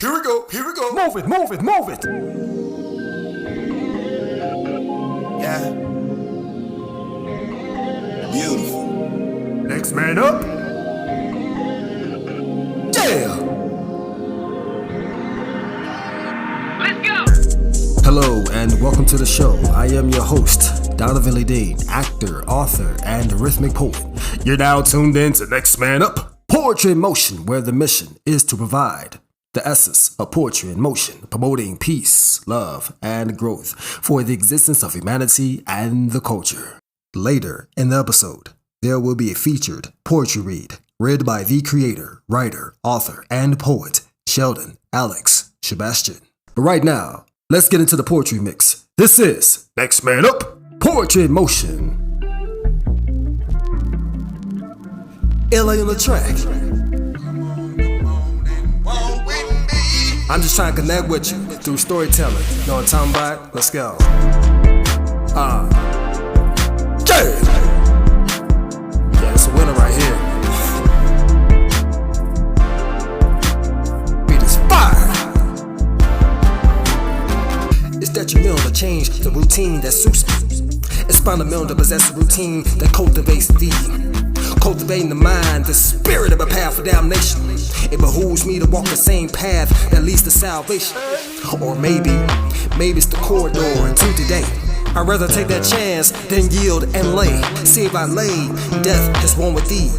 Here we go, here we go. Move it, move it, move it. Yeah. Beautiful. Next man up. Yeah. Let's go. Hello and welcome to the show. I am your host, Donovan Lee Dean, actor, author, and rhythmic poet. You're now tuned in to Next Man Up, Poetry in Motion, where the mission is to provide the essence of poetry in motion, promoting peace, love, and growth for the existence of humanity and the culture. Later in the episode, there will be a featured poetry read by the creator, writer, author, and poet, Sheldon Alex Sebastian. But right now, let's get into the poetry mix. This is Next Man Up, Poetry in Motion. LA on the track. I'm just trying to connect with you through storytelling. You know what I'm talking about? Let's go. Yeah, it's a winner right here. Beat is fire. It's detrimental to change the routine that suits me. It's fundamental to possess a routine that cultivates thee. Cultivating the mind, the spirit of a path of damnation. It behooves me to walk the same path that leads to salvation. Or maybe it's the corridor into today. I'd rather take that chance than yield and lay. See if I lay, death is one with these.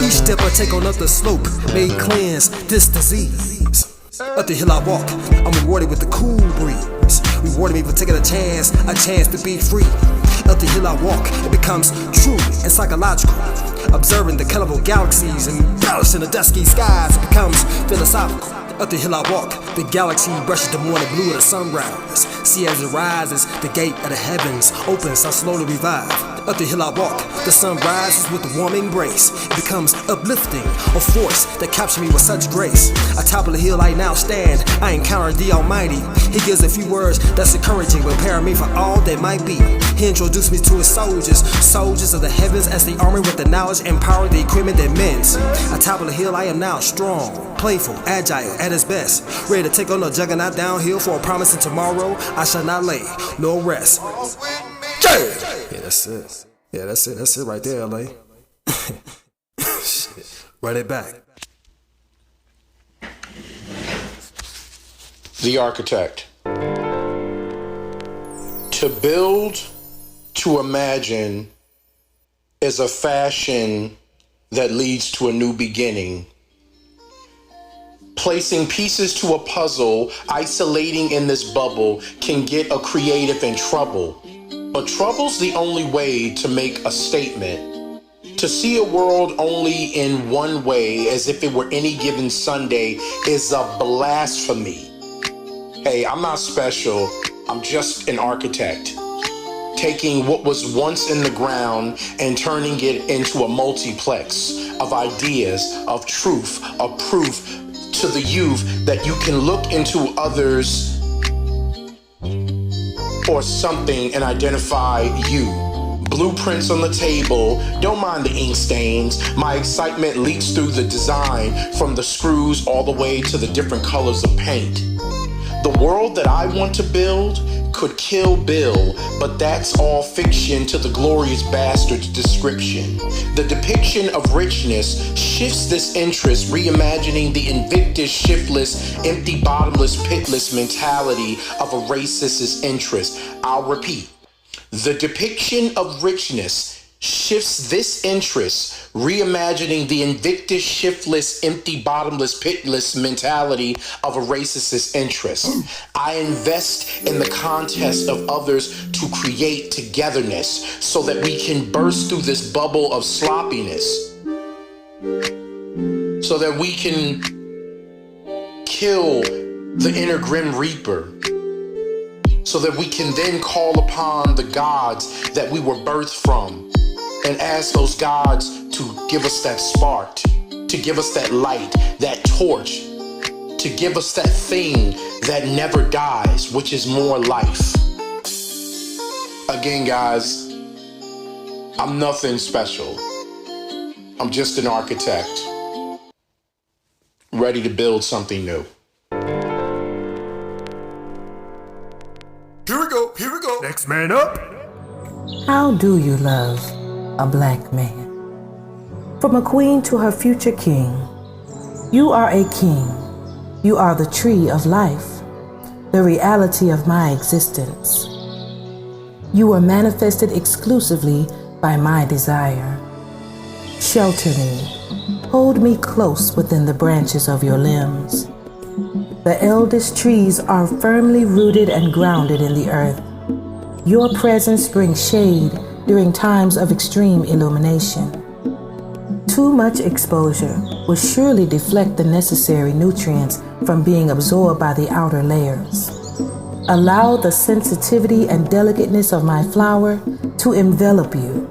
Each step I take on up the slope may cleanse this disease. Up the hill I walk, I'm rewarded with the cool breeze. Rewarding me for taking a chance to be free. Up the hill I walk, it becomes true and psychological. Observing the colorful galaxies and embellishing the dusky skies, it becomes philosophical. Up the hill I walk, the galaxy brushes the morning blue of the sunrise. See as it rises, the gate of the heavens opens, I slowly revive. Up the hill I walk, the sun rises with a warm embrace. It becomes uplifting, a force that captures me with such grace. Atop of the hill I now stand, I encounter the Almighty. He gives a few words that's encouraging, preparing me for all that might be. He introduced me to his soldiers of the heavens as they armor with the knowledge and power, the equipment that mends. Atop of the hill I am now strong, playful, agile at its best, ready to take on the juggernaut downhill for a promising tomorrow. I shall not lay, nor rest. Yeah, that's it. Yeah, that's it. That's it right there, LA. Shit. Run it back. The architect. To build, to imagine, is a fashion that leads to a new beginning. Placing pieces to a puzzle, isolating in this bubble, can get a creative in trouble. But trouble's the only way to make a statement. To see a world only in one way, as if it were any given Sunday, is a blasphemy. Hey, I'm not special, I'm just an architect. Taking what was once in the ground and turning it into a multiplex of ideas, of truth, of proof to the youth that you can look into others or something and identify you. Blueprints on the table, don't mind the ink stains. My excitement leaks through the design, from the screws all the way to the different colors of paint. The world that I want to build could kill Bill, but that's all fiction to the glorious bastard's description. The depiction of richness shifts this interest, reimagining the invictus, shiftless, empty, bottomless, pitless mentality of a racist's interest. I'll repeat. The depiction of richness shifts this interest, reimagining the invictus, shiftless, empty, bottomless, pitless mentality of a racist's interest. I invest in the contest of others to create togetherness so that we can burst through this bubble of sloppiness, so that we can kill the inner grim reaper, so that we can then call upon the gods that we were birthed from and ask those gods to give us that spark, to give us that light, that torch, to give us that thing that never dies, which is more life. Again, guys, I'm nothing special. I'm just an architect, ready to build something new. Here we go. Here we go. Next man up. How do you love a black man? From a queen to her future king, you are a king. You are the tree of life, the reality of my existence. You were manifested exclusively by my desire. Shelter me, hold me close within the branches of your limbs. The eldest trees are firmly rooted and grounded in the earth. Your presence brings shade during times of extreme illumination. Too much exposure will surely deflect the necessary nutrients from being absorbed by the outer layers. Allow the sensitivity and delicateness of my flower to envelop you,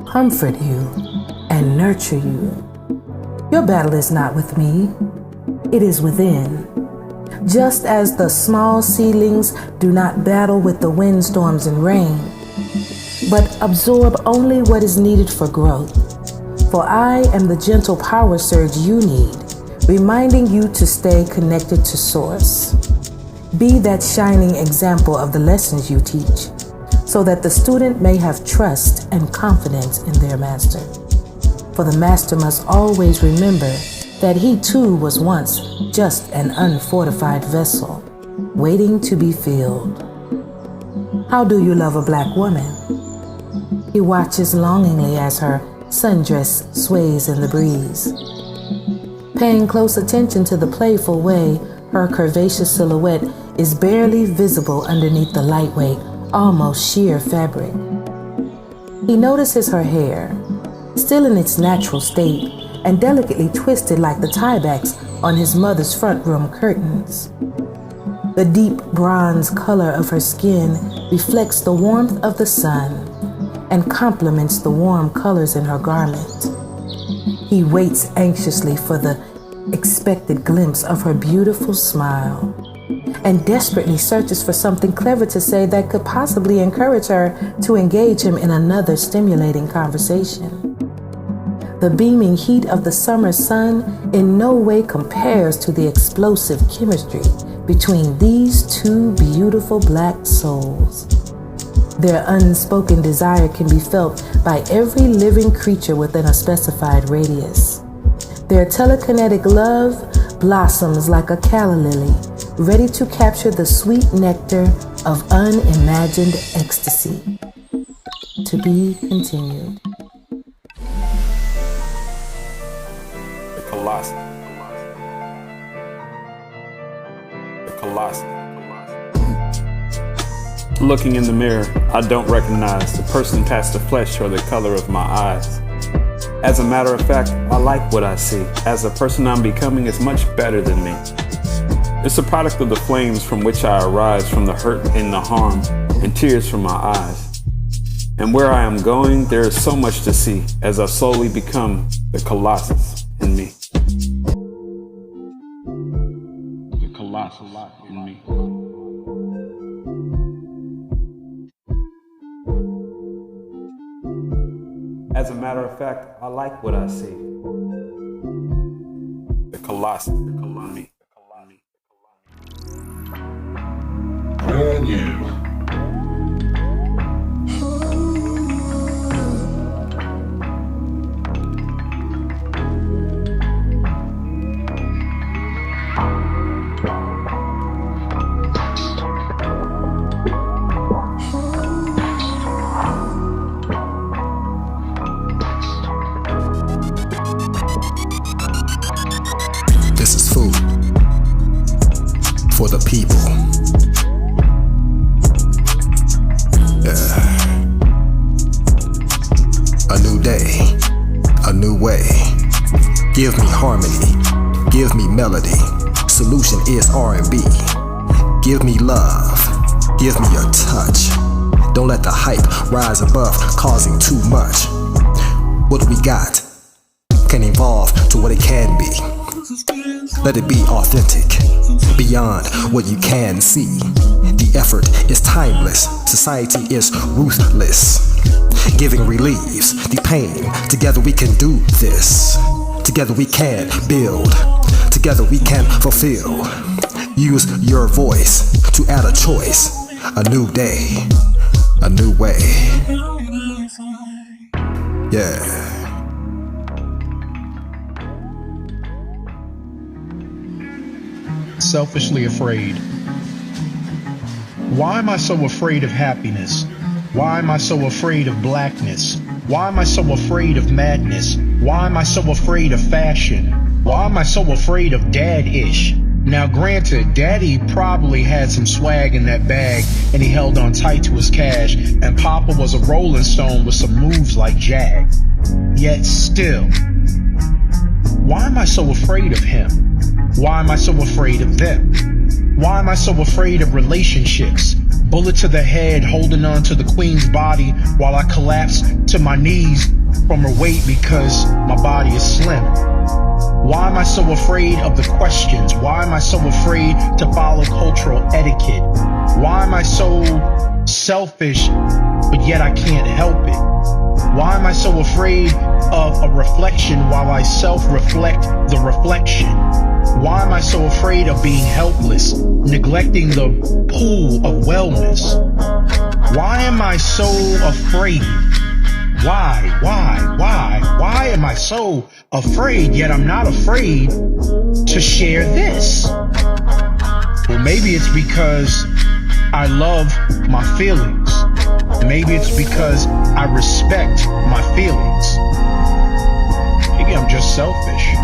comfort you, and nurture you. Your battle is not with me, it is within. Just as the small seedlings do not battle with the windstorms and rain, but absorb only what is needed for growth. For I am the gentle power surge you need, reminding you to stay connected to Source. Be that shining example of the lessons you teach, so that the student may have trust and confidence in their master. For the master must always remember that he too was once just an unfortified vessel, waiting to be filled. How do you love a black woman? He watches longingly as her sundress sways in the breeze, paying close attention to the playful way her curvaceous silhouette is barely visible underneath the lightweight, almost sheer fabric. He notices her hair, still in its natural state and delicately twisted like the tiebacks on his mother's front room curtains. The deep bronze color of her skin reflects the warmth of the sun and complements the warm colors in her garment. He waits anxiously for the expected glimpse of her beautiful smile and desperately searches for something clever to say that could possibly encourage her to engage him in another stimulating conversation. The beaming heat of the summer sun in no way compares to the explosive chemistry between these two beautiful black souls. Their unspoken desire can be felt by every living creature within a specified radius. Their telekinetic love blossoms like a calla lily, ready to capture the sweet nectar of unimagined ecstasy. To be continued. The Colossus. The Colossus. Looking in the mirror, I don't recognize the person past the flesh or the color of my eyes. As a matter of fact, I like what I see, as the person I'm becoming is much better than me. It's a product of the flames from which I arise, from the hurt and the harm, and tears from my eyes. And where I am going, there is so much to see, as I slowly become the Colossus in me. The Colossus in me. As a matter of fact, I like what I see. The Colossus in me. Brand new. This is food for the people. A new day, a new way. Give me harmony, give me melody. Solution is R&B. Give me love, give me a touch. Don't let the hype rise above, causing too much. What we got can evolve to what it can be. Let it be authentic, beyond what you can see. The effort is timeless, society is ruthless. Giving relieves the pain. Together we can do this. Together we can build. Together we can fulfill. Use your voice to add a choice. A new day, a new way. Yeah. Selfishly afraid. Why am I so afraid of happiness? Why am I so afraid of blackness? Why am I so afraid of madness? Why am I so afraid of fashion? Why am I so afraid of dad-ish? Now granted, daddy probably had some swag in that bag and he held on tight to his cash, and Papa was a rolling stone with some moves like Jag. Yet still, why am I so afraid of him? Why am I so afraid of them? Why am I so afraid of relationships? Bullet to the head, holding on to the queen's body while I collapse to my knees from her weight because my body is slim. Why am I so afraid of the questions? Why am I so afraid to follow cultural etiquette? Why am I so selfish, but yet I can't help it? Why am I so afraid of a reflection while I self-reflect the reflection? Why am I so afraid of being helpless, neglecting the pool of wellness? Why am I so afraid? Why am I so afraid, yet I'm not afraid to share this? Well, maybe it's because I love my feelings. Maybe it's because I respect my feelings. Maybe I'm just selfish.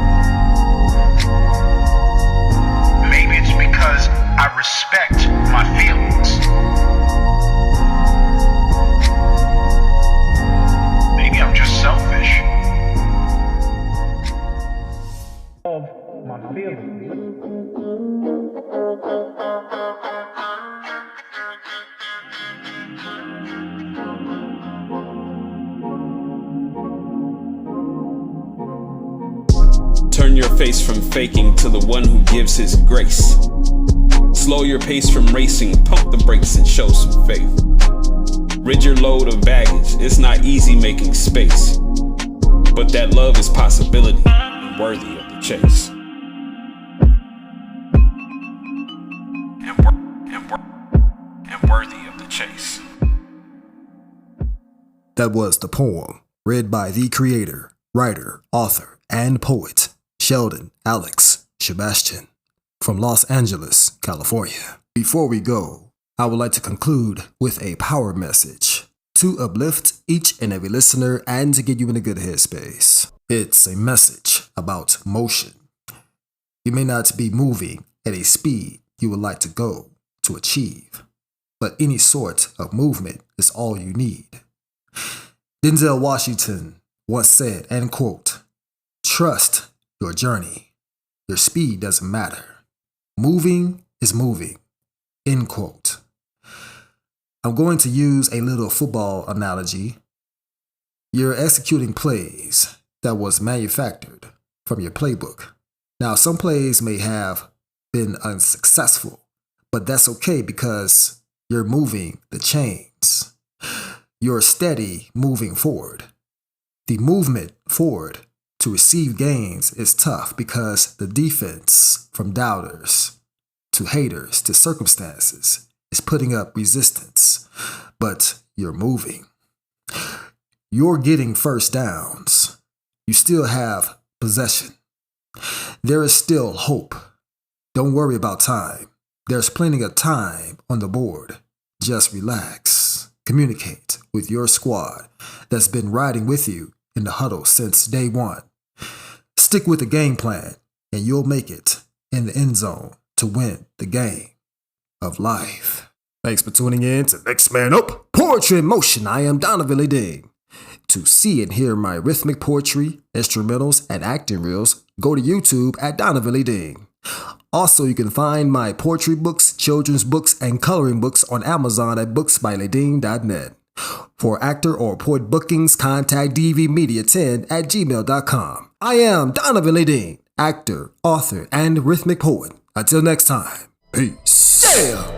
Maybe it's because I respect my feelings. Maybe I'm just selfish. Of my feelings. Turn your face from faking to the one who gives his grace. Slow your pace from racing, pump the brakes and show some faith. Rid your load of baggage, it's not easy making space. But that love is possibility and worthy of the chase. And worthy of the chase. That was the poem read by the creator, writer, author, and poet, Sheldon Alex Sebastian, from Los Angeles, California. Before we go, I would like to conclude with a power message to uplift each and every listener and to get you in a good headspace. It's a message about motion. You may not be moving at a speed you would like to go to achieve, but any sort of movement is all you need. Denzel Washington once said, and quote, "Trust your journey. Your speed doesn't matter. Moving is moving," end quote. I'm going to use a little football analogy. You're executing plays that was manufactured from your playbook. Now, some plays may have been unsuccessful, but that's okay because you're moving the chains. You're steady moving forward. The movement forward to receive gains is tough because the defense, from doubters to haters to circumstances, is putting up resistance, but you're moving. You're getting first downs. You still have possession. There is still hope. Don't worry about time. There's plenty of time on the board. Just relax. Communicate with your squad that's been riding with you in the huddle since day one. Stick with the game plan and you'll make it in the end zone to win the game of life. Thanks for tuning in to Next Man Up Poetry in Motion. I am Donovan Lee Ding. To see and hear my rhythmic poetry, instrumentals, and acting reels, go to YouTube at Donovan Lee Ding. Also, you can find my poetry books, children's books, and coloring books on Amazon at booksbyleding.net. For actor or poet bookings, contact dvmedia10@gmail.com. I am Donovan Lee Ding, actor, author, and rhythmic poet. Until next time, peace. Yeah!